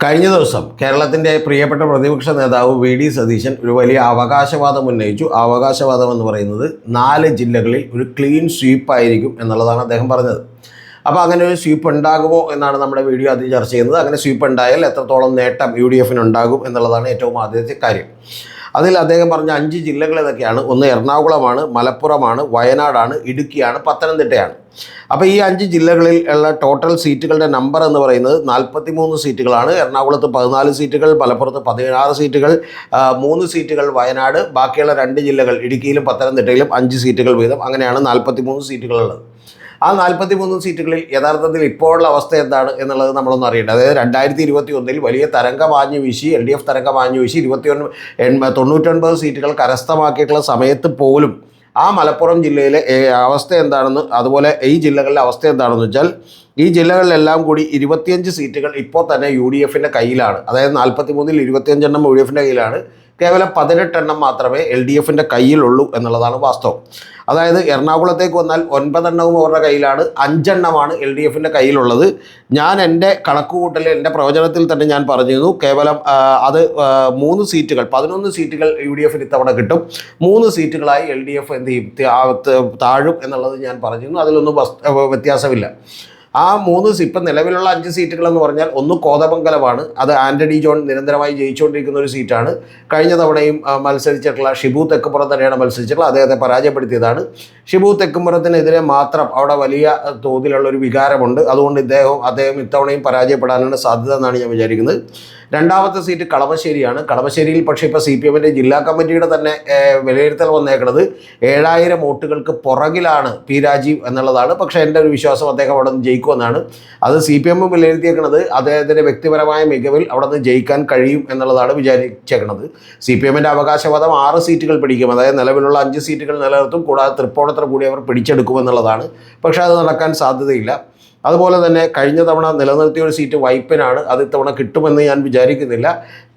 കഴിഞ്ഞ ദിവസം കേരളത്തിൻ്റെ പ്രിയപ്പെട്ട പ്രതിപക്ഷ നേതാവ് വി.ഡി. സതീശൻ ഒരു വലിയ അവകാശവാദം ഉന്നയിച്ചു. ആ അവകാശവാദം എന്ന് പറയുന്നത് 4 ജില്ലകളിൽ ഒരു ക്ലീൻ സ്വീപ്പ് ആയിരിക്കും എന്നുള്ളതാണ് അദ്ദേഹം പറഞ്ഞത്. അപ്പോൾ അങ്ങനെ ഒരു സ്വീപ്പ് ഉണ്ടാകുമോ എന്നാണ് നമ്മുടെ വീഡിയോ ആദ്യം ചർച്ച ചെയ്യുന്നത്. അങ്ങനെ സ്വീപ്പ് ഉണ്ടായാൽ എത്രത്തോളം നേട്ടം UDF ഉണ്ടാകും എന്നുള്ളതാണ് ഏറ്റവും ആദ്യത്തെ കാര്യം. അതിൽ അദ്ദേഹം പറഞ്ഞ 5 ജില്ലകൾ ഏതൊക്കെയാണ്? ഒന്ന് എറണാകുളമാണ്, മലപ്പുറമാണ്, വയനാടാണ്, ഇടുക്കിയാണ്, പത്തനംതിട്ടയാണ്. അപ്പോൾ ഈ 5 ജില്ലകളിൽ ഉള്ള ടോട്ടൽ സീറ്റുകളുടെ നമ്പർ എന്ന് പറയുന്നത് 43 സീറ്റുകളാണ്. എറണാകുളത്ത് 14 സീറ്റുകൾ, മലപ്പുറത്ത് 16 സീറ്റുകൾ, 3 സീറ്റുകൾ വയനാട്, ബാക്കിയുള്ള 2 ജില്ലകൾ ഇടുക്കിയിലും പത്തനംതിട്ടയിലും 5 സീറ്റുകൾ വീതം. അങ്ങനെയാണ് 43 സീറ്റുകളുള്ളത്. ആ 43 സീറ്റുകളിൽ യഥാർത്ഥത്തിൽ ഇപ്പോഴുള്ള അവസ്ഥ എന്താണ് എന്നുള്ളത് നമ്മളൊന്നും അറിയേണ്ടത്. അതായത് 2021 വലിയ തരംഗമാഞ്ഞു വീശി, LDF തരംഗമാഞ്ഞു വീശി 99 സീറ്റുകൾ കരസ്ഥമാക്കിയിട്ടുള്ള സമയത്ത് പോലും ആ മലപ്പുറം ജില്ലയിലെ അവസ്ഥ എന്താണെന്ന്, അതുപോലെ ഈ ജില്ലകളിലെ അവസ്ഥ എന്താണെന്ന് വെച്ചാൽ, ഈ ജില്ലകളിലെല്ലാം കൂടി 25 സീറ്റുകൾ ഇപ്പോൾ തന്നെ UDFൻ്റെ കയ്യിലാണ്. അതായത് 43-ൽ 25 എണ്ണം UDFൻ്റെ കയ്യിലാണ്. കേവലം 18 എണ്ണം മാത്രമേ LDFൻ്റെ കയ്യിലുള്ളൂ എന്നുള്ളതാണ് വാസ്തവം. അതായത് എറണാകുളത്തേക്ക് വന്നാൽ 9 എണ്ണവും അവരുടെ കയ്യിലാണ്, 5 എണ്ണമാണ് LDFൻ്റെ കയ്യിലുള്ളത്. ഞാൻ എൻ്റെ കണക്കുകൂട്ടൽ, എൻ്റെ പ്രവചനത്തിൽ തന്നെ ഞാൻ പറഞ്ഞിരുന്നു, കേവലം അത് 3 സീറ്റുകൾ, 11 സീറ്റുകൾ UDFന് ഇത്തവണ കിട്ടും, 3 സീറ്റുകളായി LDF എന്ത് ചെയ്യും, താഴും എന്നുള്ളത് ഞാൻ പറഞ്ഞിരുന്നു. അതിലൊന്നും വ്യത്യാസമില്ല. ആ 3 ഇപ്പം നിലവിലുള്ള 5 സീറ്റുകൾ എന്ന് പറഞ്ഞാൽ, ഒന്ന് കോതമംഗലമാണ്. അത് ആൻ്റണി ജോൺ നിരന്തരമായി ജയിച്ചുകൊണ്ടിരിക്കുന്ന ഒരു സീറ്റാണ്. കഴിഞ്ഞ തവണയും മത്സരിച്ചിട്ടുള്ള ഷിബു തെക്കുംപുറം തന്നെയാണ് മത്സരിച്ചിട്ടുള്ളത്. അദ്ദേഹത്തെ പരാജയപ്പെടുത്തിയതാണ്. ഷിബു തെക്കുംപുറത്തിനെതിരെ മാത്രം അവിടെ വലിയ തോതിലുള്ളൊരു വികാരമുണ്ട്. അതുകൊണ്ട് അദ്ദേഹം ഇത്തവണയും പരാജയപ്പെടാനാണ് സാധ്യത എന്നാണ് ഞാൻ വിചാരിക്കുന്നത്. രണ്ടാമത്തെ സീറ്റ് കളമശ്ശേരിയാണ്. കളമശ്ശേരിയിൽ പക്ഷേ ഇപ്പോൾ CPMൻ്റെ ജില്ലാ കമ്മിറ്റിയുടെ തന്നെ വിലയിരുത്തൽ വന്നേക്കുന്നത് 7000 വോട്ടുകൾക്ക് പുറകിലാണ് P. രാജീവ് എന്നുള്ളതാണ്. പക്ഷേ എൻ്റെ ഒരു വിശ്വാസം അദ്ദേഹം അവിടെ നിന്ന് ജയിക്കുമെന്നാണ്. അത് CPM വിലയിരുത്തിയേക്കുന്നത് അദ്ദേഹത്തിൻ്റെ വ്യക്തിപരമായ മികവിൽ അവിടെ നിന്ന് ജയിക്കാൻ കഴിയും എന്നുള്ളതാണ് വിചാരിച്ചേക്കുന്നത്. CPMൻ്റെ അവകാശവാദം 6 സീറ്റുകൾ പിടിക്കും, അതായത് നിലവിലുള്ള 5 സീറ്റുകൾ നിലനിർത്തും, കൂടാതെ തൃപ്പൂണിത്തുറ കൂടി അവർ പിടിച്ചെടുക്കുമെന്നുള്ളതാണ്. പക്ഷേ അത് നടക്കാൻ സാധ്യതയില്ല. അതുപോലെ തന്നെ കഴിഞ്ഞ തവണ നിലനിർത്തിയ ഒരു സീറ്റ് വൈപ്പിനാണ്. അത് ഇത്തവണ കിട്ടുമെന്ന് ഞാൻ വിചാരിക്കുന്നില്ല.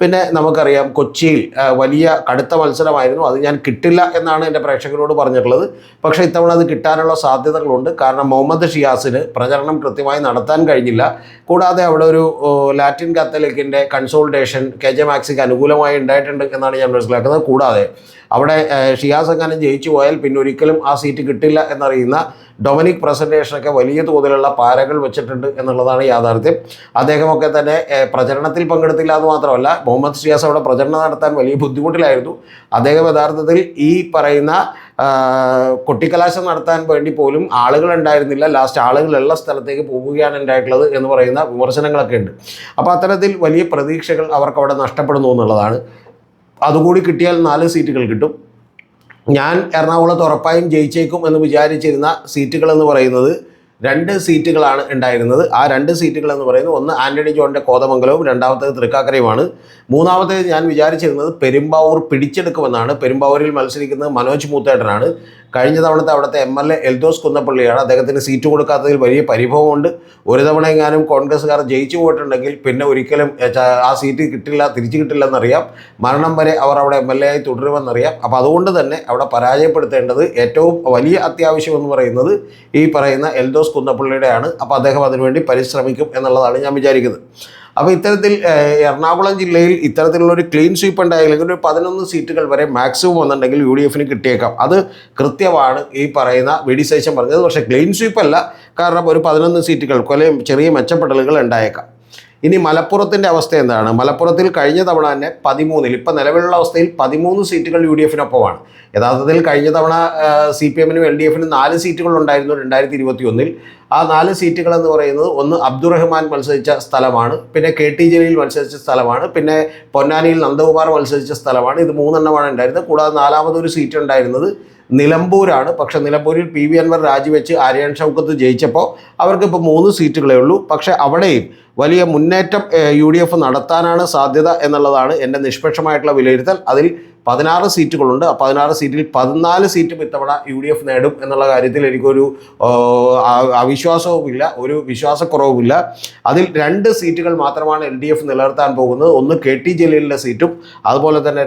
പിന്നെ നമുക്കറിയാം കൊച്ചിയിൽ വലിയ കടുത്ത മത്സരമായിരുന്നു. അത് ഞാൻ കിട്ടില്ല എന്നാണ് എൻ്റെ പ്രേക്ഷകരോട് പറഞ്ഞിട്ടുള്ളത്. പക്ഷേ ഇത്തവണ അത് കിട്ടാനുള്ള സാധ്യതകളുണ്ട്. കാരണം മുഹമ്മദ് ഷിയാസിന് പ്രചരണം കൃത്യമായി നടത്താൻ കഴിഞ്ഞില്ല. കൂടാതെ അവിടെ ഒരു ലാറ്റിൻ കാത്തലിക്കിൻ്റെ കൺസോൾട്ടേഷൻ KJ മാക്സിക്ക് അനുകൂലമായി ഉണ്ടായിട്ടുണ്ട് എന്നാണ് ഞാൻ മനസ്സിലാക്കുന്നത്. കൂടാതെ അവിടെ ഷിയാസ് എങ്ങാനും ജയിച്ചു പോയാൽ പിന്നെ ഒരിക്കലും ആ സീറ്റ് കിട്ടില്ല എന്നറിയുന്ന ഡൊമിനിക് പ്രസൻറ്റേഷനൊക്കെ വലിയ തോതിലുള്ള പാരകൾ വെച്ചിട്ടുണ്ട് എന്നുള്ളതാണ് യാഥാർത്ഥ്യം. അദ്ദേഹമൊക്കെ തന്നെ പ്രചരണത്തിൽ പങ്കെടുത്തില്ല എന്ന് മാത്രമല്ല, മുഹമ്മദ് ഷിയാസ് അവിടെ പ്രചരണം നടത്താൻ വലിയ ബുദ്ധിമുട്ടിലായിരുന്നു. അദ്ദേഹം യഥാർത്ഥത്തിൽ ഈ പറയുന്ന കൊട്ടിക്കലാശം നടത്താൻ വേണ്ടി പോലും ആളുകൾ ഉണ്ടായിരുന്നില്ല. ലാസ്റ്റ് ആളുകളുള്ള സ്ഥലത്തേക്ക് പോവുകയാണ് ഉണ്ടായിട്ടുള്ളത് എന്ന് പറയുന്ന വിമർശനങ്ങളൊക്കെ ഉണ്ട്. അപ്പോൾ അത്തരത്തിൽ വലിയ പ്രതീക്ഷകൾ അവർക്ക് അവിടെ നഷ്ടപ്പെടുന്നു എന്നുള്ളതാണ്. അതുകൂടി കിട്ടിയാൽ 4 സീറ്റുകൾ കിട്ടും. ഞാൻ എറണാകുളത്ത് ഉറപ്പായും ജയിച്ചേക്കും എന്ന് വിചാരിച്ചിരുന്ന സീറ്റുകൾ എന്ന് പറയുന്നത് 2 സീറ്റുകളാണ് ഉണ്ടായിരുന്നത്. ആ 2 സീറ്റുകൾ എന്ന് പറയുന്നത്, ഒന്ന് ആൻ്റണി ജോണിൻ്റെ കോതമംഗലവും, രണ്ടാമത്തേത് തൃക്കാക്കരയുമാണ്. മൂന്നാമത്തേത് ഞാൻ വിചാരിച്ചിരുന്നത് പെരുമ്പാവൂർ പിടിച്ചെടുക്കുമെന്നാണ്. പെരുമ്പാവൂരിൽ മത്സരിക്കുന്നത് മനോജ് മൂത്തേട്ടനാണ്. കഴിഞ്ഞ തവണത്തെ അവിടുത്തെ MLA എൽദോസ് കുന്നപ്പള്ളിയാണ്. അദ്ദേഹത്തിന് സീറ്റ് കൊടുക്കാത്തതിൽ വലിയ പരിഭവമുണ്ട്. ഒരു തവണ എങ്ങാനും കോൺഗ്രസ്സുകാർ ജയിച്ചു പോയിട്ടുണ്ടെങ്കിൽ പിന്നെ ഒരിക്കലും ആ സീറ്റ് കിട്ടില്ല, തിരിച്ചു കിട്ടില്ലെന്നറിയാം. മരണം വരെ അവർ അവിടെ MLA ആയി തുടരുമെന്നറിയാം. അപ്പോൾ അതുകൊണ്ട് തന്നെ അവിടെ പരാജയപ്പെടുത്തേണ്ടത് ഏറ്റവും വലിയ അത്യാവശ്യം എന്ന് പറയുന്നത് ഈ പറയുന്ന എൽദോസ് കുന്നപ്പള്ളിയുടെയാണ്. അപ്പോൾ അദ്ദേഹം അതിനുവേണ്ടി പരിശ്രമിക്കും എന്നുള്ളതാണ് ഞാൻ വിചാരിക്കുന്നത്. അപ്പോൾ ഇത്തരത്തിൽ എറണാകുളം ജില്ലയിൽ ഇത്തരത്തിലുള്ളൊരു ക്ലീൻ സ്വീപ്പ് ഉണ്ടായില്ലെങ്കിൽ ഒരു 11 സീറ്റുകൾ വരെ മാക്സിമം വന്നിട്ടുണ്ടെങ്കിൽ UDFന് കിട്ടിയേക്കാം. അത് കൃത്യമാണ് ഈ പറയുന്ന വി.ഡി. സതീശൻ പറഞ്ഞത്. പക്ഷേ ക്ലീൻ സ്വീപ്പ് അല്ല, കാരണം ഒരു 11 സീറ്റുകൾ ചെറിയ മെച്ചപ്പെടലുകൾ ഉണ്ടായേക്കാം. ഇനി മലപ്പുറത്തിൻ്റെ അവസ്ഥ എന്താണ്? മലപ്പുറത്തിൽ കഴിഞ്ഞ തവണ തന്നെ 13, ഇപ്പം നിലവിലുള്ള അവസ്ഥയിൽ 13 സീറ്റുകൾ UDFനൊപ്പമാണ്. യഥാർത്ഥത്തിൽ കഴിഞ്ഞ തവണ CPMനും LDFനും 4 സീറ്റുകൾ ഉണ്ടായിരുന്നു 2021. ആ 4 സീറ്റുകൾ എന്ന് പറയുന്നത്, ഒന്ന് അബ്ദുറഹ്മാൻ മത്സരിച്ച സ്ഥലമാണ്, പിന്നെ KT ജലീൽ മത്സരിച്ച സ്ഥലമാണ്, പിന്നെ പൊന്നാനിയിൽ നന്ദകുമാർ മത്സരിച്ച സ്ഥലമാണ്. ഇത് 3 എണ്ണമാണ് ഉണ്ടായിരുന്നത്. കൂടാതെ 4മതൊരു സീറ്റ് ഉണ്ടായിരുന്നത് നിലമ്പൂരാണ്. പക്ഷേ നിലമ്പൂരിൽ PV അൻവർ രാജിവെച്ച് ആര്യാൻ ഷൗക്കത്ത് ജയിച്ചപ്പോൾ അവർക്കിപ്പോൾ 3 സീറ്റുകളേ ഉള്ളൂ. പക്ഷേ അവിടെയും വലിയ മുന്നേറ്റം UDF നടത്താനാണ് സാധ്യത എന്നുള്ളതാണ് എൻ്റെ നിഷ്പക്ഷമായിട്ടുള്ള വിലയിരുത്തൽ. അതിൽ 16 സീറ്റുകളുണ്ട്. ആ 16 സീറ്റിൽ 14 സീറ്റും ഇത്തവണ UDF നേടും എന്നുള്ള കാര്യത്തിൽ എനിക്കൊരു അവിശ്വാസവുമില്ല, ഒരു വിശ്വാസക്കുറവുമില്ല. അതിൽ 2 സീറ്റുകൾ മാത്രമാണ് LDF നിലനിർത്താൻ പോകുന്നത്. ഒന്ന് KT ജലീലിൻ്റെ സീറ്റും അതുപോലെ തന്നെ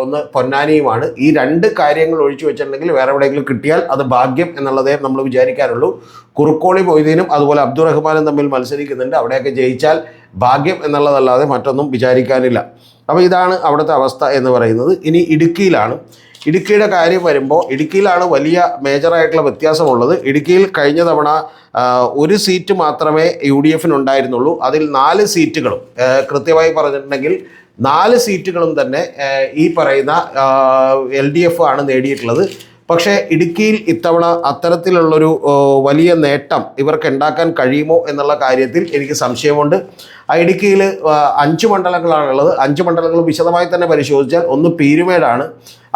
ഒന്ന് പൊന്നാനിയുമാണ്. ഈ 2 കാര്യങ്ങൾ ഒഴിച്ചു വെച്ചിട്ടുണ്ടെങ്കിൽ വേറെ എവിടെയെങ്കിലും കിട്ടിയാൽ അത് ഭാഗ്യം എന്നുള്ളതേ നമ്മൾ വിചാരിക്കാറുള്ളൂ. കുറുക്കോളി മൊയ്തീനും അതുപോലെ അബ്ദുറഹ്മാനും തമ്മിൽ മത്സരിക്കുന്നുണ്ട്. അവിടെയൊക്കെ ജയിച്ചാൽ ഭാഗ്യം എന്നുള്ളതല്ലാതെ മറ്റൊന്നും വിചാരിക്കാനില്ല. അപ്പോൾ ഇതാണ് അവിടുത്തെ അവസ്ഥ എന്ന് പറയുന്നത്. ഇനി ഇടുക്കിയിലാണ്. ഇടുക്കിയുടെ കാര്യം വരുമ്പോൾ ഇടുക്കിയിലാണ് വലിയ മേജറായിട്ടുള്ള വ്യത്യാസമുള്ളത്. ഇടുക്കിയിൽ കഴിഞ്ഞ തവണ ഒരു സീറ്റ് മാത്രമേ UDF ഉണ്ടായിരുന്നുള്ളൂ. അതിൽ 4 സീറ്റുകളും കൃത്യമായി പറഞ്ഞിട്ടുണ്ടെങ്കിൽ 4 സീറ്റുകളും തന്നെ ഈ പറയുന്ന LDF ആണ് നേടിയിട്ടുള്ളത്. പക്ഷേ ഇടുക്കിയിൽ ഇത്തവണ അത്തരത്തിലുള്ളൊരു വലിയ നേട്ടം ഇവർക്ക് ഉണ്ടാക്കാൻ കഴിയുമോ എന്നുള്ള കാര്യത്തിൽ എനിക്ക് സംശയമുണ്ട്. ആ ഇടുക്കിയിൽ 5 മണ്ഡലങ്ങളാണുള്ളത്. 5 മണ്ഡലങ്ങൾ വിശദമായി തന്നെ പരിശോധിച്ചാൽ ഒന്ന് പീരുമേടാണ്.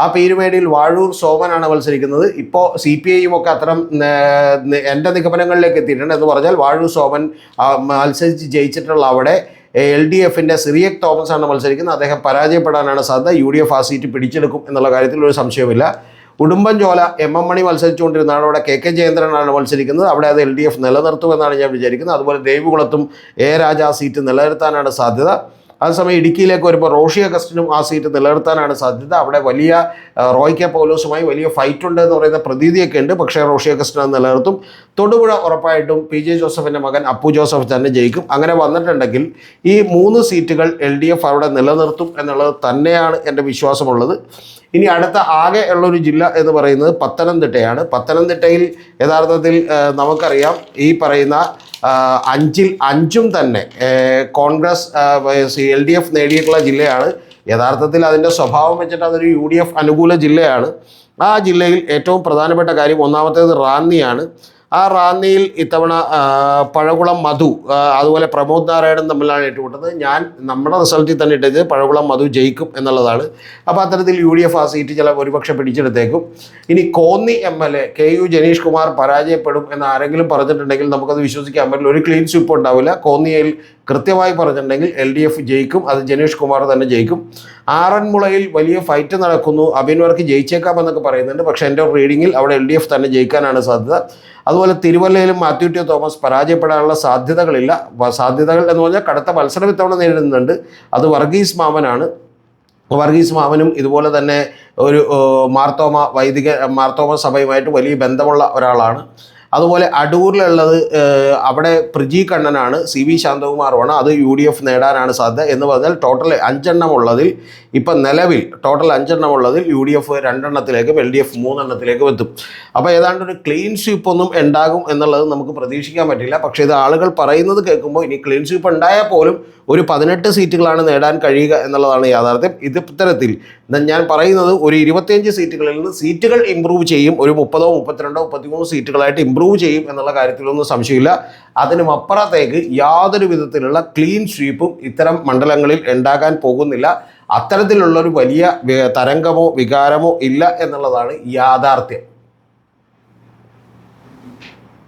ആ പീരുമേടിൽ വാഴൂർ സോമനാണ് മത്സരിക്കുന്നത്. ഇപ്പോൾ CPIയും ഒക്കെ അത്തരം എൻ്റെ നിഗമനങ്ങളിലേക്ക് എത്തിയിട്ടുണ്ട്. എന്ന് പറഞ്ഞാൽ വാഴൂർ സോമൻ മത്സരിച്ച് ജയിച്ചിട്ടുള്ള അവിടെ LDFിൻ്റെ സിറിയക് തോമസ് ആണ് മത്സരിക്കുന്നത്. അദ്ദേഹം പരാജയപ്പെടാനാണ് സാധ്യത. UDF ആ സീറ്റ് പിടിച്ചെടുക്കും എന്നുള്ള കാര്യത്തിൽ ഒരു സംശയമില്ല. ഉടുമ്പൻചോല MM മണി മത്സരിച്ചുകൊണ്ടിരുന്നതാണ്. അവിടെ KK ജയേന്ദ്രനാണ് മത്സരിക്കുന്നത്. അവിടെ അത് LDF നിലനിർത്തുമെന്നാണ് ഞാൻ വിചാരിക്കുന്നത്. അതുപോലെ ദേവികുളത്തും രാജ ആ സീറ്റ് നിലനിർത്താനാണ് സാധ്യത. അതേസമയം ഇടുക്കിയിലേക്ക് വരുമ്പോൾ റോഷി അഗസ്റ്റിനും ആ സീറ്റ് നിലനിർത്താനാണ് സാധ്യത. അവിടെ വലിയ റോയ് കെ പൗലോസുമായി വലിയ ഫൈറ്റ് ഉണ്ട് എന്ന് പറയുന്ന പ്രതീതിയൊക്കെ ഉണ്ട്. പക്ഷേ റോഷി അഗസ്റ്റിനെ നിലനിർത്തും. തൊടുപുഴ ഉറപ്പായിട്ടും PJ ജോസഫിൻ്റെ മകൻ അപ്പു ജോസഫ് തന്നെ ജയിക്കും. അങ്ങനെ വന്നിട്ടുണ്ടെങ്കിൽ ഈ 3 സീറ്റുകൾ LDF അവിടെ നിലനിർത്തും എന്നുള്ളത് തന്നെയാണ് എൻ്റെ വിശ്വാസമുള്ളത്. ഇനി അടുത്ത ആകെ ഉള്ളൊരു ജില്ല എന്ന് പറയുന്നത് പത്തനംതിട്ടയാണ്. പത്തനംതിട്ടയിൽ യഥാർത്ഥത്തിൽ നമുക്കറിയാം ഈ പറയുന്ന 5-ൽ 5ഉം തന്നെ കോൺഗ്രസ് LDF നേടിയിട്ടുള്ള ജില്ലയാണ്. യഥാർത്ഥത്തിൽ അതിൻ്റെ സ്വഭാവം വെച്ചിട്ട് അതൊരു UDF അനുകൂല ജില്ലയാണ്. ആ ജില്ലയിൽ ഏറ്റവും പ്രധാനപ്പെട്ട കാര്യം ഒന്നാമത്തേത് റാന്നിയാണ്. ആ റാന്നിയിൽ ഇത്തവണ പഴകുളം മധു അതുപോലെ പ്രമോദ് നാരായണൻ തമ്മിലാണ് ഏറ്റുമുട്ടുന്നത്. നമ്മുടെ റിസൾട്ടിൽ തന്നെ ഇട്ടത് പഴകുളം മധു ജയിക്കും എന്നുള്ളതാണ്. അപ്പോൾ അത്തരത്തിൽ UDF ആ സീറ്റ് ഒരുപക്ഷെ പിടിച്ചെടുത്തേക്കും. ഇനി കോന്നി MLA KU ജനീഷ് കുമാർ പരാജയപ്പെടും എന്ന് ആരെങ്കിലും പറഞ്ഞിട്ടുണ്ടെങ്കിൽ നമുക്കത് വിശ്വസിക്കാൻ പറ്റില്ല. ഒരു ക്ലീൻ സ്വീപ്പ് ഉണ്ടാവില്ല. കോന്നിയിൽ കൃത്യമായി പറഞ്ഞിട്ടുണ്ടെങ്കിൽ LDF ജയിക്കും. അത് ജനീഷ് കുമാർ തന്നെ ജയിക്കും. ആറന്മുളയിൽ വലിയ ഫൈറ്റ് നടക്കുന്നു. അഭിനവർക്ക് ജയിച്ചേക്കാമെന്നൊക്കെ പറയുന്നുണ്ട്. പക്ഷേ എൻ്റെ റീഡിങ്ങിൽ അവിടെ LDF തന്നെ ജയിക്കാനാണ് സാധ്യത. അതുപോലെ തിരുവല്ലയിലും മാത്യു ടി തോമസ് പരാജയപ്പെടാനുള്ള സാധ്യതകളില്ല. സാധ്യതകൾ എന്ന് പറഞ്ഞാൽ കടുത്ത മത്സരം ഇത്തവണ നേരിടുന്നുണ്ട്. അത് വർഗീസ് മാമനാണ്. വർഗീസ് മാമനും ഇതുപോലെ തന്നെ ഒരു മാർത്തോമ സഭയുമായിട്ട് വലിയ ബന്ധമുള്ള ഒരാളാണ്. അതുപോലെ അടൂരിലുള്ളത് അവിടെ പ്രിജി കണ്ണനാണ്. CV ശാന്തകുമാറുമാണ്. അത് UDF നേടാനാണ് സാധ്യത. എന്ന് പറഞ്ഞാൽ ടോട്ടൽ 5 എണ്ണം ഉള്ളതിൽ ഇപ്പം നിലവിൽ ടോട്ടൽ 5 എണ്ണം ഉള്ളതിൽ UDF 2 എണ്ണത്തിലേക്കും LDF 3 എണ്ണത്തിലേക്കും എത്തും. അപ്പോൾ ഏതാണ്ട് ഒരു ക്ലീൻ സ്വീപ്പ് ഒന്നും ഉണ്ടാകും എന്നുള്ളത് നമുക്ക് പ്രതീക്ഷിക്കാൻ പറ്റില്ല. പക്ഷേ ഇത് ആളുകൾ പറയുന്നത് കേൾക്കുമ്പോൾ ഇനി ക്ലീൻ സ്വീപ്പ് ഉണ്ടായാൽ പോലും ഒരു 18 സീറ്റുകളാണ് നേടാൻ കഴിയുക എന്നുള്ളതാണ് യാഥാർത്ഥ്യം. ഇത് ഇത്തരത്തിൽ ഞാൻ പറയുന്നത് ഒരു 25 സീറ്റുകളിൽ നിന്ന് സീറ്റുകൾ ഇമ്പ്രൂവ് ചെയ്യും. ഒരു 30, 32, 33 സീറ്റുകളായിട്ട് ഇമ്പ്രൂവ് ചെയ്യും എന്നുള്ള കാര്യത്തിലൊന്നും സംശയമില്ല. അതിനും അപ്പുറത്തേക്ക് യാതൊരു വിധത്തിലുള്ള ക്ലീൻ സ്വീപ്പും ഇത്തരം മണ്ഡലങ്ങളിൽ ഉണ്ടാകാൻ പോകുന്നില്ല. അത്തരത്തിലുള്ളൊരു വലിയ തരംഗമോ വികാരമോ ഇല്ല എന്നുള്ളതാണ് യാഥാർത്ഥ്യം.